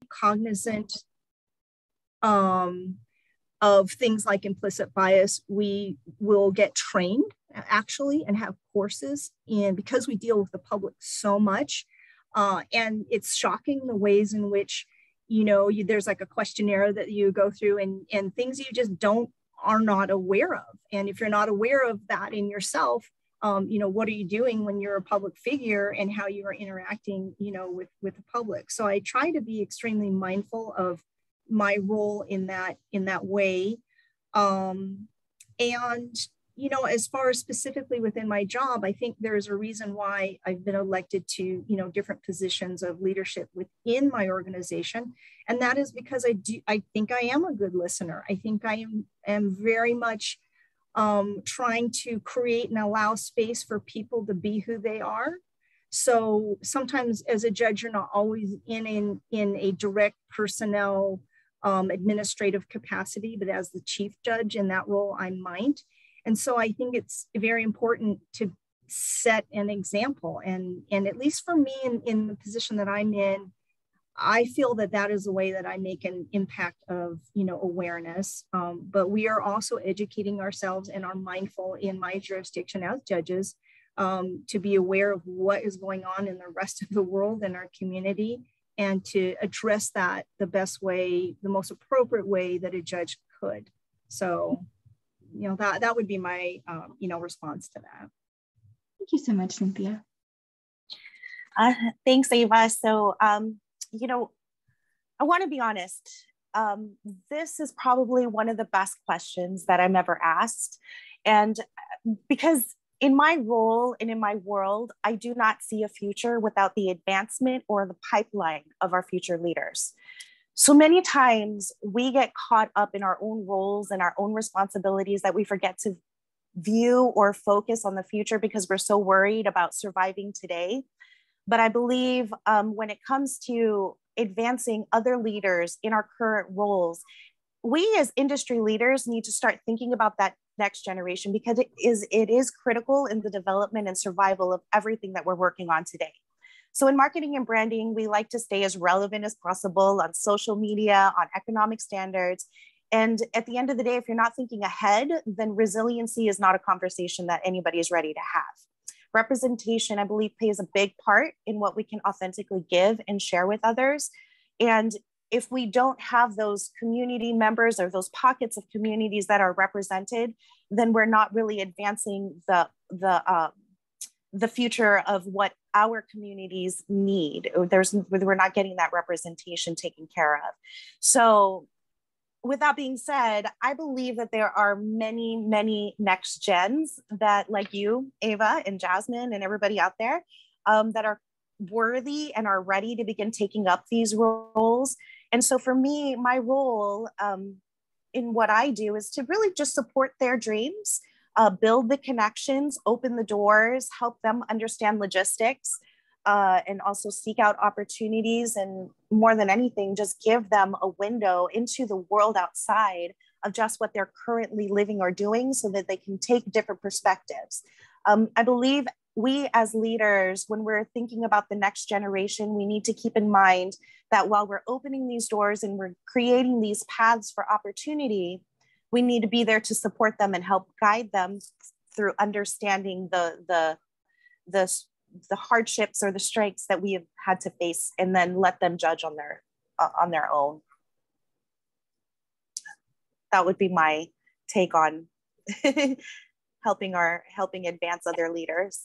cognizant of things like implicit bias. We will get trained actually and have courses in, because we deal with the public so much. And it's shocking the ways in which, there's like a questionnaire that you go through and things you just are not aware of. And if you're not aware of that in yourself, what are you doing when you're a public figure and how you are interacting, with the public? So I try to be extremely mindful of my role in that way. And, as far as specifically within my job, I think there's a reason why I've been elected to, different positions of leadership within my organization. And that is because I think I am a good listener. I think I am very much trying to create and allow space for people to be who they are. So sometimes as a judge, you're not always in a direct personnel administrative capacity, but as the chief judge in that role, I might. And so I think it's very important to set an example. And at least for me in the position that I'm in, I feel that is a way that I make an impact of, awareness. But we are also educating ourselves and are mindful in my jurisdiction as judges to be aware of what is going on in the rest of the world and our community, and to address that the best way, the most appropriate way that a judge could. So, that would be my, response to that. Thank you so much, Cynthia. Thanks, Ava. So, I want to be honest. This is probably one of the best questions that I'm ever asked. And because in my role and in my world, I do not see a future without the advancement or the pipeline of our future leaders. So many times we get caught up in our own roles and our own responsibilities that we forget to view or focus on the future because we're so worried about surviving today. But I believe when it comes to advancing other leaders in our current roles, we as industry leaders need to start thinking about that next generation, because it is critical in the development and survival of everything that we're working on today. So in marketing and branding, we like to stay as relevant as possible on social media, on economic standards. And at the end of the day, if you're not thinking ahead, then resiliency is not a conversation that anybody is ready to have. Representation, I believe, plays a big part in what we can authentically give and share with others. And if we don't have those community members or those pockets of communities that are represented, then we're not really advancing the future of what our communities need. We're not getting that representation taken care of. So with that being said, I believe that there are many, many next gens that, like you, Ava and Jasmine and everybody out there, that are worthy and are ready to begin taking up these roles. And so for me, my role in what I do is to really just support their dreams, build the connections, open the doors, help them understand logistics, and also seek out opportunities. And more than anything, just give them a window into the world outside of just what they're currently living or doing so that they can take different perspectives. I believe we as leaders, when we're thinking about the next generation, we need to keep in mind that while we're opening these doors and we're creating these paths for opportunity, we need to be there to support them and help guide them through understanding the hardships or the strengths that we have had to face, and then let them judge on their own. That would be my take on helping advance other leaders.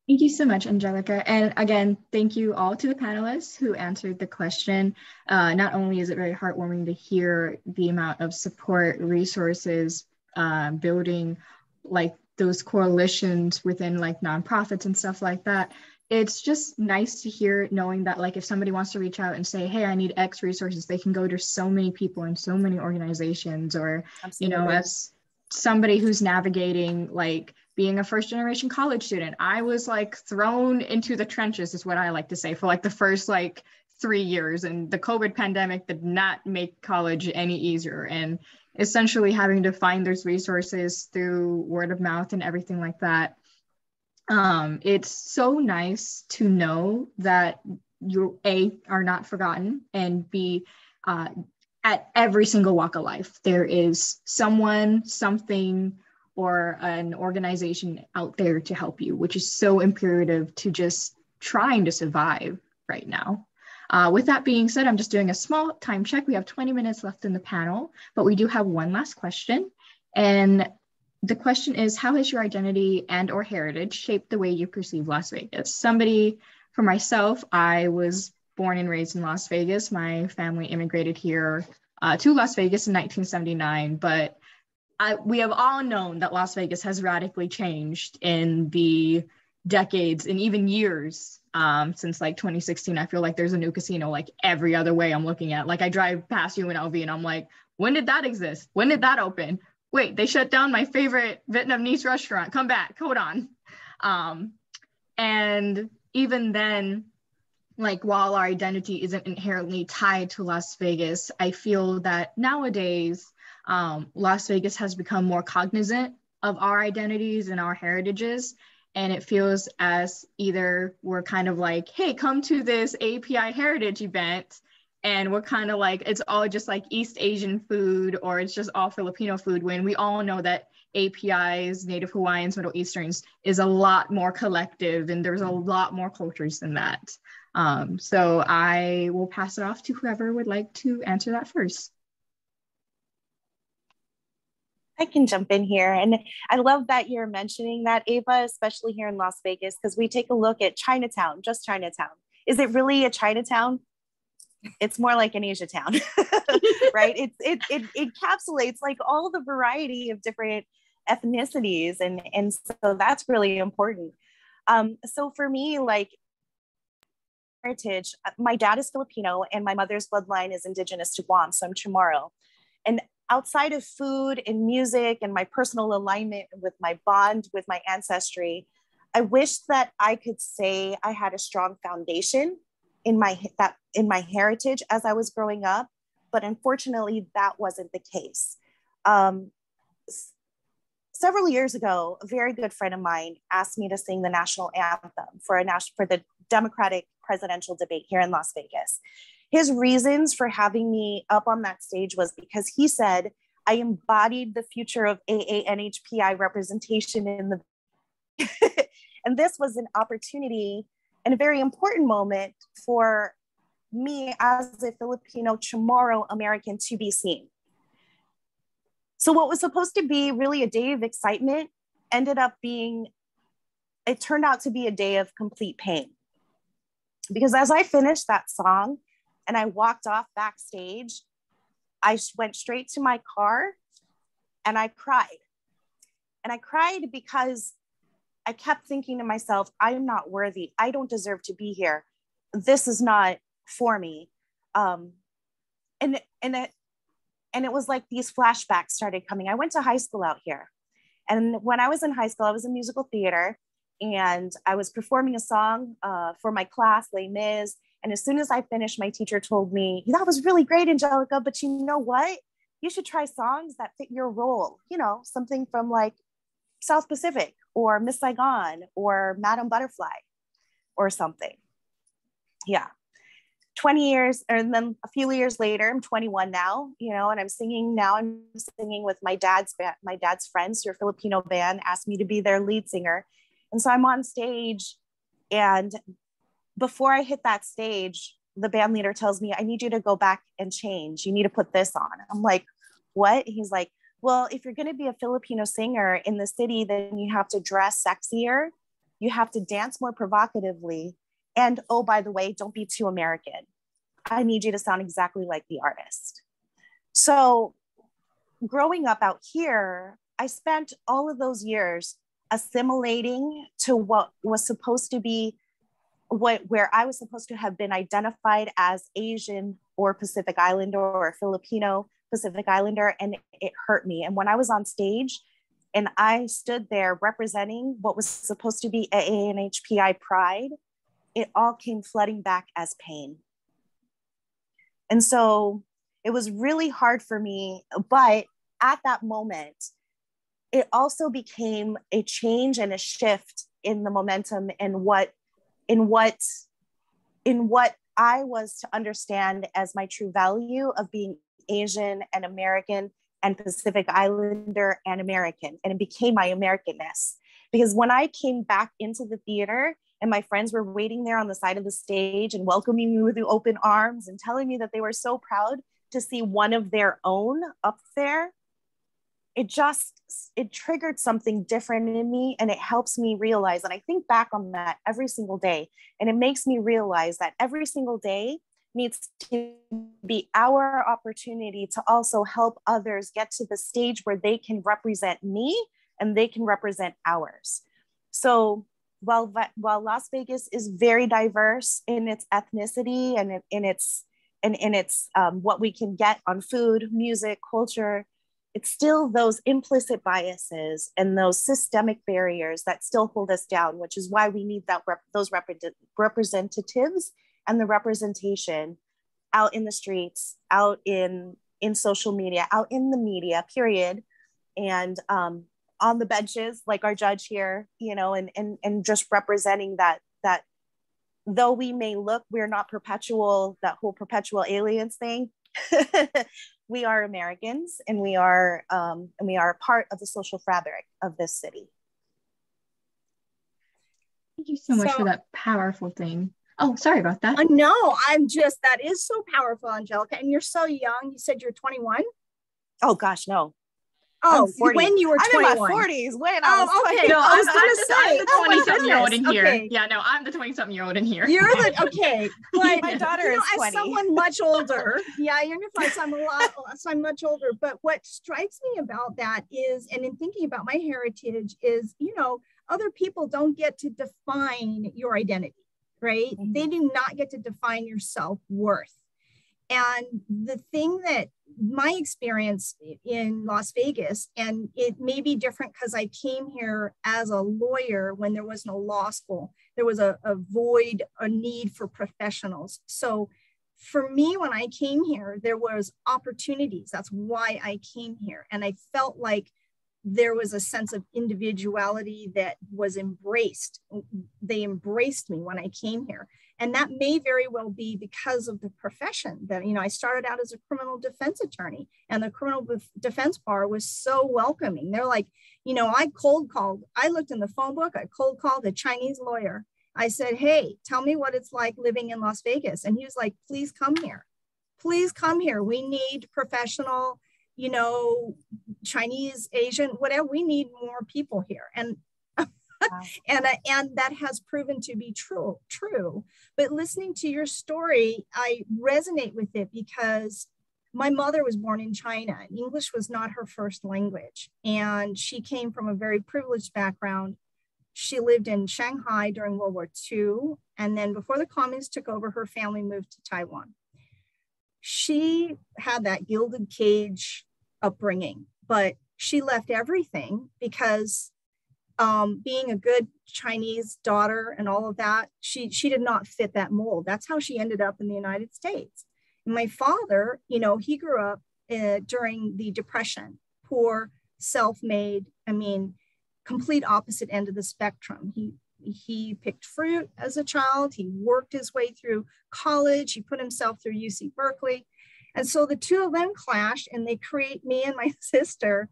Thank you so much, Angelica. And again, thank you all to the panelists who answered the question. Not only is it very heartwarming to hear the amount of support, resources, building like those coalitions within like nonprofits and stuff like that. It's just nice to hear, knowing that like if somebody wants to reach out and say, hey, I need X resources, they can go to so many people and so many organizations. Or, Absolutely. As somebody who's navigating like being a first generation college student, I was like thrown into the trenches, is what I like to say, for like the first like 3 years. And the COVID pandemic did not make college any easier. And essentially having to find those resources through word of mouth and everything like that. It's so nice to know that you are not forgotten, and B, at every single walk of life, there is someone, something, or an organization out there to help you, which is so imperative to just trying to survive right now. With that being said, I'm just doing a small time check. We have 20 minutes left in the panel, but we do have one last question. And the question is, how has your identity and or heritage shaped the way you perceive Las Vegas? For myself, I was born and raised in Las Vegas. My family immigrated here to Las Vegas in 1979, but we have all known that Las Vegas has radically changed in the decades and even years since like 2016. I feel like there's a new casino like every other way I'm looking at. Like I drive past UNLV and I'm like, when did that exist? When did that open? Wait, they shut down my favorite Vietnamese restaurant. Come back, hold on. And even then, like while our identity isn't inherently tied to Las Vegas, I feel that nowadays, Las Vegas has become more cognizant of our identities and our heritages. And it feels as either we're kind of like, hey, come to this AAPI Heritage event. And we're kind of like, it's all just like East Asian food, or it's just all Filipino food, when we all know that APIs, Native Hawaiians, Middle Easterns, is a lot more collective, and there's a lot more cultures than that. So I will pass it off to whoever would like to answer that first. I can jump in here. And I love that you're mentioning that, Ava, especially here in Las Vegas, because we take a look at Chinatown, just Chinatown. Is it really a Chinatown? It's more like an Asia town, right? It encapsulates like all the variety of different ethnicities. And so that's really important. So for me, like heritage, my dad is Filipino and my mother's bloodline is indigenous to Guam. So I'm Chamorro. And outside of food and music and my personal alignment with my bond with my ancestry, I wish that I could say I had a strong foundation in my heritage as I was growing up, but unfortunately that wasn't the case. Several years ago, a very good friend of mine asked me to sing the national anthem for the Democratic presidential debate here in Las Vegas. His reasons for having me up on that stage was because he said I embodied the future of AANHPI representation in the and this was an opportunity and a very important moment for me as a Filipino Chamorro American to be seen. So what was supposed to be really a day of excitement it turned out to be a day of complete pain. Because as I finished that song and I walked off backstage, I went straight to my car and I cried. And I cried because I kept thinking to myself, I am not worthy. I don't deserve to be here. This is not for me. And it was like these flashbacks started coming. I went to high school out here. And when I was in high school, I was in musical theater and I was performing a song for my class, Les Mis. And as soon as I finished, my teacher told me, that was really great, Angelica, but you know what? You should try songs that fit your role. You know, something from like South Pacific or Miss Saigon or Madame Butterfly or something. Yeah. 20 years, and then a few years later, I'm 21 now, you know, and I'm singing with my dad's friends. Your Filipino band asked me to be their lead singer. And so I'm on stage, and before I hit that stage, the band leader tells me, I need you to go back and change. You need to put this on. I'm like, what? He's like, well, if you're going to be a Filipino singer in the city, then you have to dress sexier. You have to dance more provocatively. And oh, by the way, don't be too American. I need you to sound exactly like the artist. So growing up out here, I spent all of those years assimilating to what was supposed to be where I was supposed to have been identified as Asian or Pacific Islander or Filipino Pacific Islander, and it hurt me. And when I was on stage and I stood there representing what was supposed to be AANHPI pride, it all came flooding back as pain. And so it was really hard for me, but at that moment, it also became a change and a shift in the momentum in what in what I was to understand as my true value of being Asian and American and Pacific Islander and American. And it became my Americanness. Because when I came back into the theater and my friends were waiting there on the side of the stage and welcoming me with open arms and telling me that they were so proud to see one of their own up there, it triggered something different in me, and it helps me realize, and I think back on that every single day, and it makes me realize that every single day needs to be our opportunity to also help others get to the stage where they can represent me and they can represent ours. So while Las Vegas is very diverse in its ethnicity and in its what we can get on food, music, culture, it's still those implicit biases and those systemic barriers that still hold us down, which is why we need those representatives and the representation out in the streets, out in social media, out in the media, period. And on the benches, like our judge here, you know, and just representing that though we may look, we're not perpetual, that whole perpetual aliens thing. We are Americans, and we are part of the social fabric of this city. Thank you so much for that powerful thing. Oh, sorry about that. No, that is so powerful, Angelica. And you're so young. You said you're 21? Oh gosh, no. Oh, when you were 21. I'm in my 40s. When I was okay. 20. No, I was going to say, the 20-something-year-old in here. Okay. Yeah, no, I'm the 20-something-year-old in here. You're okay. But my daughter is 20. As someone much older, yeah, you're I'm much older. But what strikes me about that is, and in thinking about my heritage, is, you know, other people don't get to define your identity, right? Mm-hmm. They do not get to define your self-worth. And the thing that my experience in Las Vegas, and it may be different because I came here as a lawyer when there was no law school. There was a void, a need for professionals. So for me, when I came here, there was opportunities. That's why I came here. And I felt like there was a sense of individuality that was embraced. They embraced me when I came here. And that may very well be because of the profession that, you know, I started out as a criminal defense attorney, and the criminal defense bar was so welcoming. They're like, you know, I looked in the phone book, I cold called a Chinese lawyer. I said, hey, tell me what it's like living in Las Vegas. And he was like, please come here. Please come here. We need professional, you know, Chinese, Asian, whatever. We need more people here. And and that has proven to be true. But listening to your story, I resonate with it because my mother was born in China. English was not her first language. And she came from a very privileged background. She lived in Shanghai during World War II. And then before the communists took over, her family moved to Taiwan. She had that gilded cage upbringing, but she left everything because being a good Chinese daughter and all of that, she did not fit that mold. That's how she ended up in the United States. And my father, you know, he grew up during the Depression, poor, self-made, I mean, complete opposite end of the spectrum. He picked fruit as a child. He worked his way through college. He put himself through UC Berkeley. And so the two of them clashed, and they create me and my sister.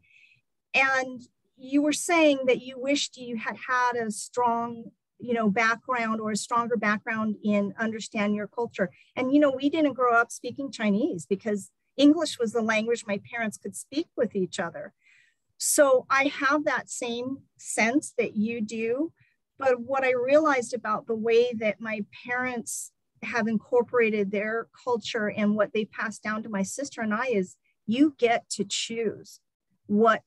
And you were saying that you wished you had had a strong, you know, background or a stronger background in understanding your culture. And, you know, we didn't grow up speaking Chinese because English was the language my parents could speak with each other. So I have that same sense that you do. But what I realized about the way that my parents have incorporated their culture and what they passed down to my sister and I is you get to choose what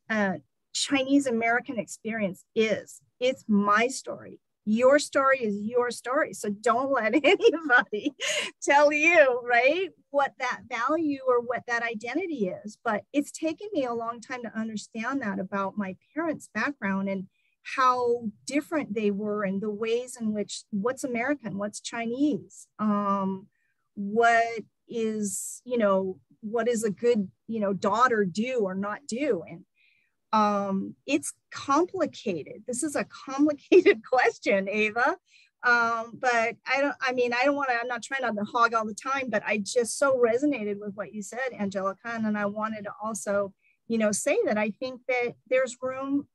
Chinese American experience is. It's my story. Your story is your story. So don't let anybody tell you, right, what that value or what that identity is. But it's taken me a long time to understand that about my parents' background and how different they were and the ways in which what's American, what's Chinese, what is, you know, what is a good, you know, daughter do or not do. And it's complicated. This is a complicated question, Ava. But I don't want to, I'm not trying not to hog all the time, but I just so resonated with what you said, Angelica. And then I wanted to also, say that I think that there's room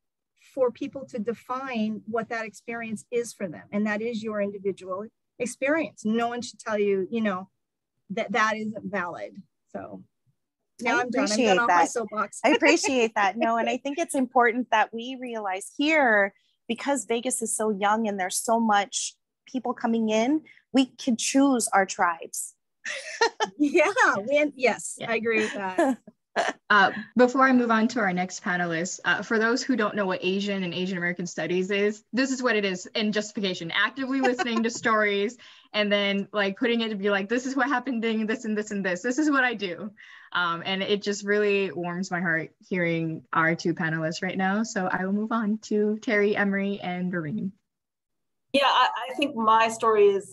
for people to define what that experience is for them. And that is your individual experience. No one should tell you, that isn't valid. So now I'm done. I'm done off my soapbox. I appreciate that. No, and I think it's important that we realize here, because Vegas is so young and there's so much people coming in, we can choose our tribes. Yes, I agree with that. Before I move on to our next panelist, for those who don't know what Asian and Asian American Studies is, this is what it is in justification: actively listening to stories and then like putting it to be like, this is what happened doing this and this and this. This is what I do. And it just really warms my heart hearing our two panelists right now. So I will move on to Terry, Emory, and Doreen. Yeah, I think my story is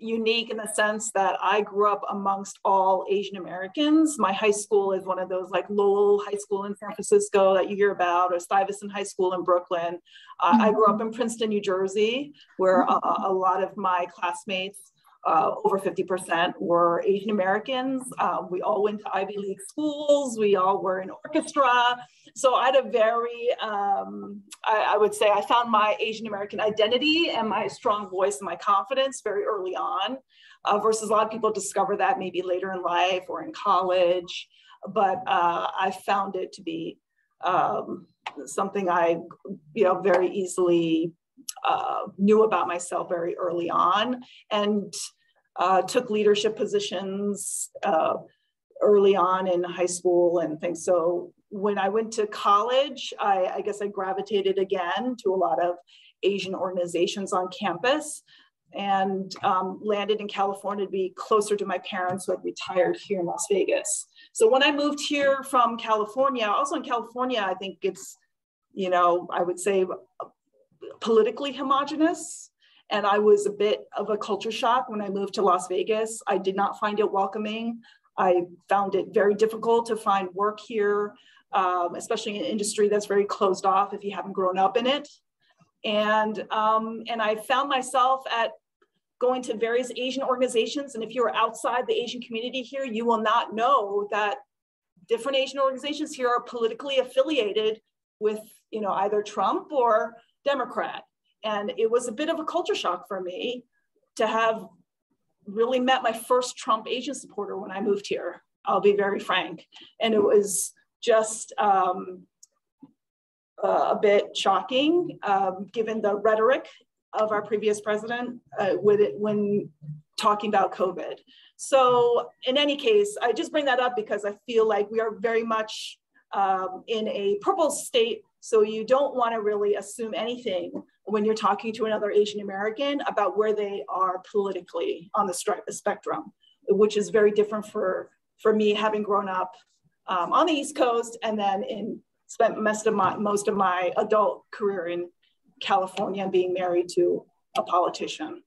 unique in the sense that I grew up amongst all Asian Americans. My high school is one of those like Lowell High School in San Francisco that you hear about, or Stuyvesant High School in Brooklyn. I grew up in Princeton, New Jersey, where a lot of my classmates, over 50%, were Asian Americans. We all went to Ivy League schools. We all were in orchestra. So I had a very, I would say I found my Asian American identity and my strong voice and my confidence very early on, versus a lot of people discover that maybe later in life or in college. But I found it to be something I, very easily knew about myself very early on, and took leadership positions early on in high school and things. So when I went to college, I guess I gravitated again to a lot of Asian organizations on campus, and landed in California to be closer to my parents who had retired here in Las Vegas. So when I moved here from California, also in California, I think it's, I would say politically homogenous. And I was a bit of a culture shock when I moved to Las Vegas. I did not find it welcoming. I found it very difficult to find work here, especially in an industry that's very closed off if you haven't grown up in it. And I found myself at going to various Asian organizations. And if you're outside the Asian community here, you will not know that different Asian organizations here are politically affiliated with, either Trump or Democrat. And it was a bit of a culture shock for me to have really met my first Trump Asian supporter when I moved here. I'll be very frank. And it was just a bit shocking, given the rhetoric of our previous president when talking about COVID. So in any case, I just bring that up because I feel like we are very much in a purple state. So you don't want to really assume anything when you're talking to another Asian American about where they are politically on the spectrum, which is very different for me, having grown up on the East Coast and then spent most of my adult career in California and being married to a politician.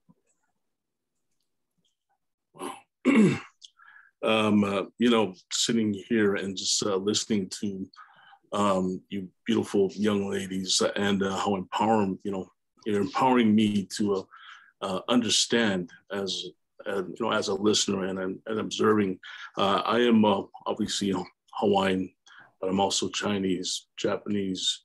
Sitting here and just listening to you beautiful young ladies and how you're empowering me to understand as a listener and observing. I am obviously Hawaiian, but I'm also Chinese, Japanese,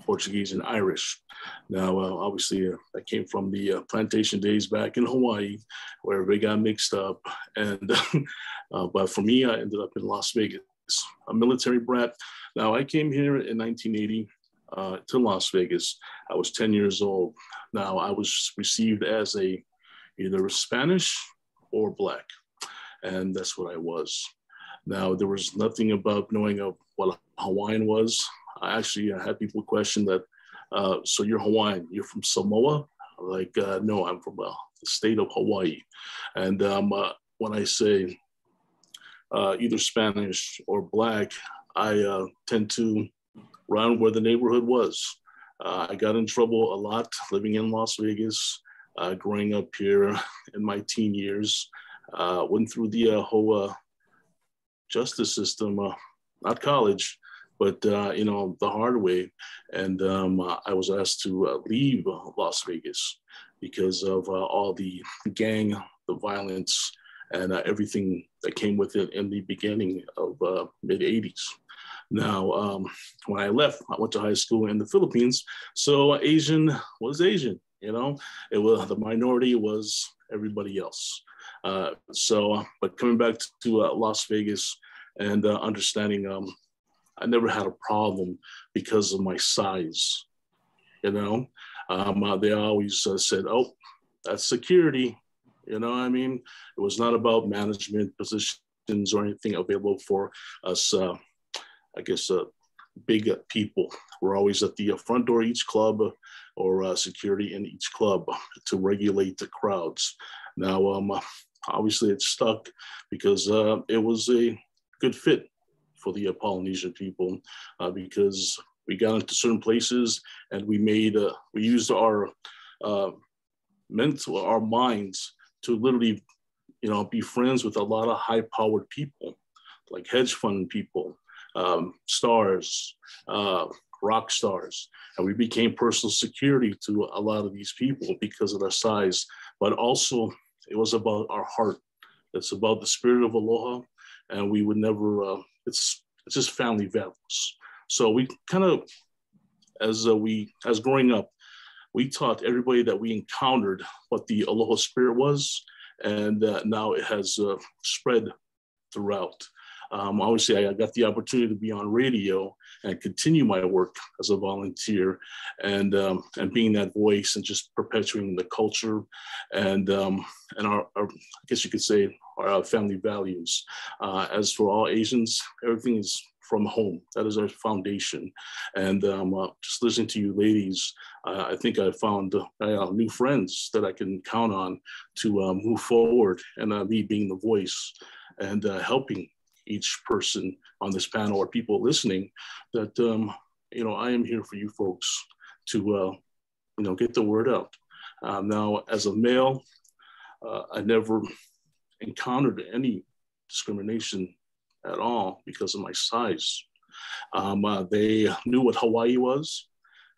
Portuguese, and Irish. Now, obviously, I came from the plantation days back in Hawaii, where everybody got mixed up. And but for me, I ended up in Las Vegas, a military brat. Now, I came here in 1980 to Las Vegas. I was 10 years old. Now, I was received as either Spanish or Black, and that's what I was. Now, there was nothing about knowing what a Hawaiian was. I had people question that, so you're Hawaiian, you're from Samoa? Like, no, I'm from the state of Hawaii. And when I say either Spanish or Black, I tend to run where the neighborhood was. I got in trouble a lot living in Las Vegas, growing up here in my teen years. Went through the whole justice system, not college, but the hard way. And I was asked to leave Las Vegas. because of all the gang, the violence, and everything that came with it in the beginning of mid-'80s. Now, when I left, I went to high school in the Philippines, so Asian was Asian, you know? It was, the minority was everybody else. But coming back to Las Vegas and understanding, I never had a problem because of my size, you know? They always said, oh, that's security, you know what I mean? It was not about management positions or anything available for us, I guess, big people. We're always at the front door of each club or security in each club to regulate the crowds. Now, obviously it stuck because it was a good fit for the Polynesian people because we got into certain places and we used our our minds to literally, you know, be friends with a lot of high-powered people, like hedge fund people, stars, rock stars. And we became personal security to a lot of these people because of our size, but also it was about our heart. It's about the spirit of aloha, and we would never, it's just family values. So we kind of, as growing up, we taught everybody that we encountered what the aloha spirit was, and now it has spread throughout. Obviously, I got the opportunity to be on radio and continue my work as a volunteer, and being that voice and just perpetuating the culture and our I guess you could say, our family values. As for all Asians, everything is from home. That is our foundation. And just listening to you ladies, I think I found new friends that I can count on to move forward, and me being the voice and helping each person on this panel or people listening that, you know, I am here for you folks to, you know, get the word out. Now, as a male, I never encountered any discrimination at all because of my size. They knew what Hawaii was,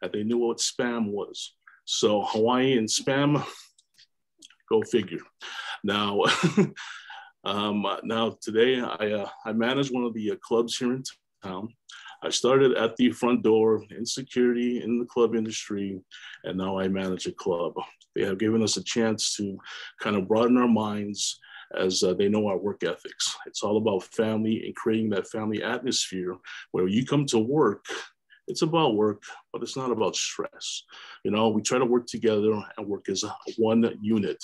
and they knew what spam was. So Hawaii and spam, go figure. Now, now today I manage one of the clubs here in town. I started at the front door in security in the club industry, and now I manage a club. They have given us a chance to kind of broaden our minds as they know our work ethics. It's all about family and creating that family atmosphere where you come to work, it's about work, but it's not about stress. You know, we try to work together and work as one unit.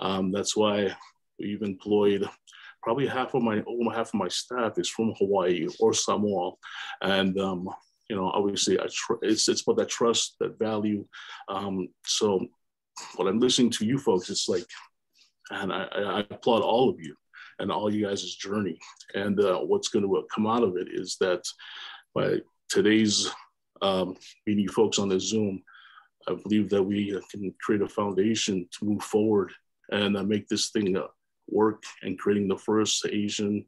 That's why we've employed probably over half of my staff is from Hawaii or Samoa. And, you know, obviously it's about that trust, that value. So when I'm listening to you folks, it's like, and I applaud all of you and all you guys' journey. And what's going to come out of it is that by today's meeting folks on the Zoom, I believe that we can create a foundation to move forward and make this thing work, and creating the first Asian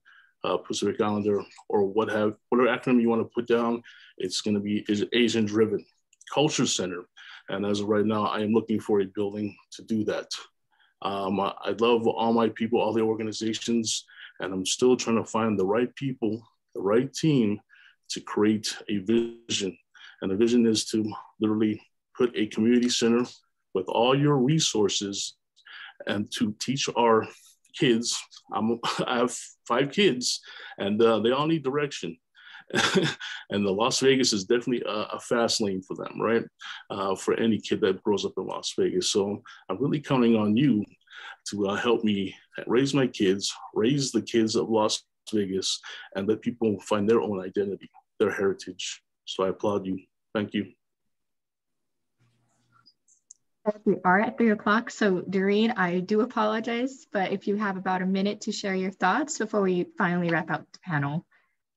Pacific Islander, or whatever acronym you want to put down. It's going to be Asian driven culture center. And as of right now, I am looking for a building to do that. I love all my people, all the organizations, and I'm still trying to find the right people, the right team to create a vision. And the vision is to literally put a community center with all your resources and to teach our kids. I have 5 kids, and they all need direction. And the Las Vegas is definitely a fast lane for them, right? For any kid that grows up in Las Vegas. So I'm really counting on you to help me raise my kids, raise the kids of Las Vegas, and let people find their own identity, their heritage. So I applaud you. Thank you. We are at 3 o'clock. So Doreen, I do apologize, but if you have about a minute to share your thoughts before we finally wrap up the panel.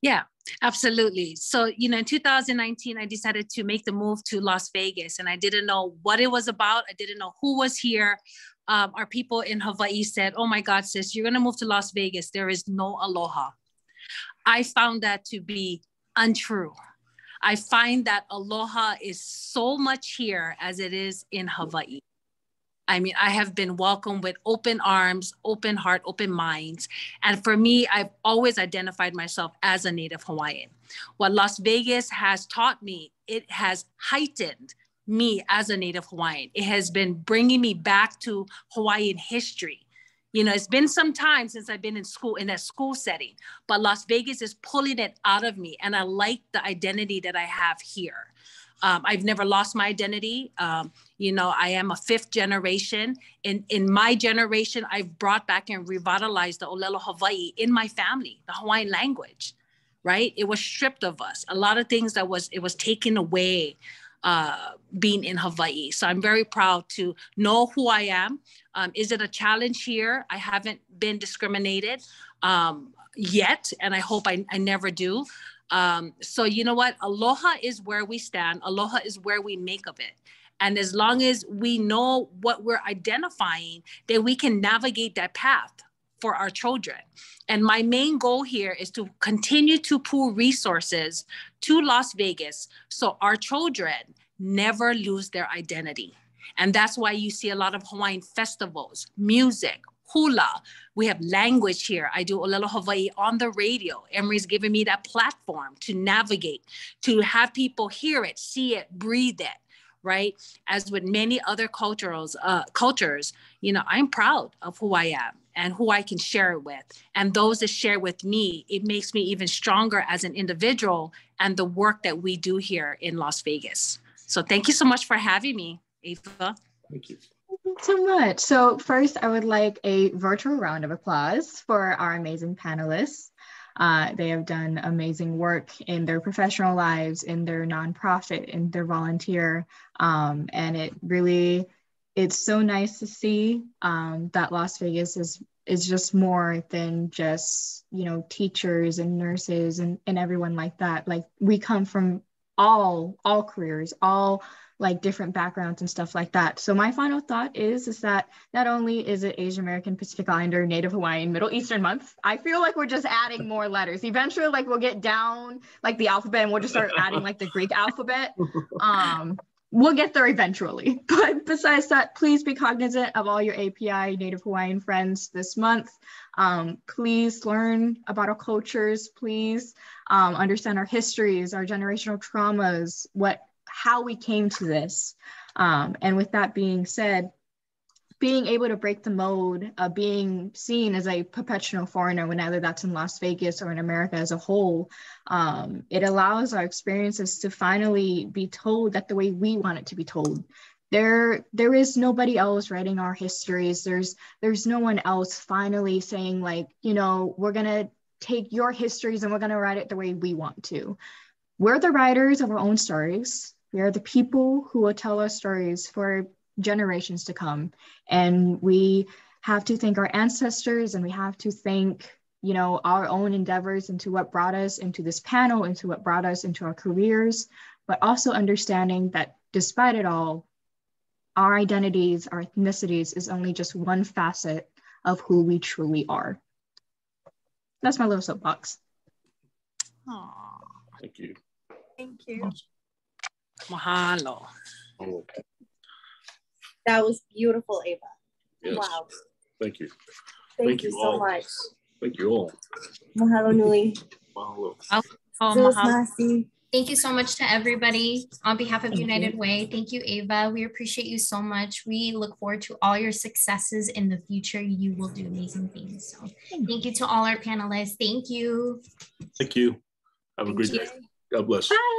Yeah, absolutely. So, you know, in 2019, I decided to make the move to Las Vegas, and I didn't know what it was about. I didn't know who was here. Our people in Hawaii said, oh my God, sis, you're going to move to Las Vegas. There is no aloha. I found that to be untrue. I find that aloha is so much here as it is in Hawaii. I mean, I have been welcomed with open arms, open heart, open minds. And for me, I've always identified myself as a Native Hawaiian. What Las Vegas has taught me, it has heightened me as a Native Hawaiian. It has been bringing me back to Hawaiian history. You know, it's been some time since I've been in school, in that school setting, but Las Vegas is pulling it out of me. And I like the identity that I have here. I've never lost my identity. You know, I am a 5th generation. In my generation, I've brought back and revitalized the Olelo Hawaii in my family, the Hawaiian language, right? It was stripped of us. A lot of things it was taken away being in Hawaii. So I'm very proud to know who I am. Is it a challenge here? I haven't been discriminated yet, and I hope I never do. So you know what? Aloha is where we stand. Aloha is where we make of it. And as long as we know what we're identifying, then we can navigate that path for our children. And my main goal here is to continue to pool resources to Las Vegas so our children never lose their identity. And that's why you see a lot of Hawaiian festivals, music, hula. We have language here. I do Olelo Hawaii on the radio. Emory's giving me that platform to navigate, to have people hear it, see it, breathe it, right? As with many other cultures, you know, I'm proud of who I am and who I can share it with. And those that share with me, it makes me even stronger as an individual and the work that we do here in Las Vegas. So thank you so much for having me, Ava. Thank you. Thanks so much. So first, I would like a virtual round of applause for our amazing panelists. They have done amazing work in their professional lives, in their nonprofit, in their volunteer. And it's so nice to see that Las Vegas is just more than just, you know, teachers and nurses and everyone like that. Like, we come from all careers, all like different backgrounds and stuff like that. So my final thought is that not only is it Asian American, Pacific Islander, Native Hawaiian, Middle Eastern month, I feel like we're just adding more letters. Eventually, like, we'll get down like the alphabet and we'll just start adding like the Greek alphabet. We'll get there eventually. But besides that, please be cognizant of all your API Native Hawaiian friends this month. Please learn about our cultures. Please understand our histories, our generational traumas, how we came to this. And with that being said, being able to break the mode of being seen as a perpetual foreigner, whether that's in Las Vegas or in America as a whole, it allows our experiences to finally be told that the way we want it to be told. There is nobody else writing our histories. There's no one else finally saying, like, you know, we're gonna take your histories and we're gonna write it the way we want to. We're the writers of our own stories. We are the people who will tell our stories for generations to come. And we have to thank our ancestors, and we have to thank, you know, our own endeavors into what brought us into this panel, into what brought us into our careers, but also understanding that despite it all, our identities, our ethnicities is only just one facet of who we truly are. That's my little soapbox. Aww. Thank you. Thank you. Mahalo. Oh, That was beautiful, Ava. yes. Wow. Thank you. Thank you so much. Thank you all. Mahalo nui. Mahalo. Mahalo. Thank you so much to everybody on behalf of Thank United you. Way. Thank you, Ava. We appreciate you so much. We look forward to all your successes in the future. You will do amazing things. So thank you to all our panelists. Thank you. Thank you. Have a great day. God bless. Bye.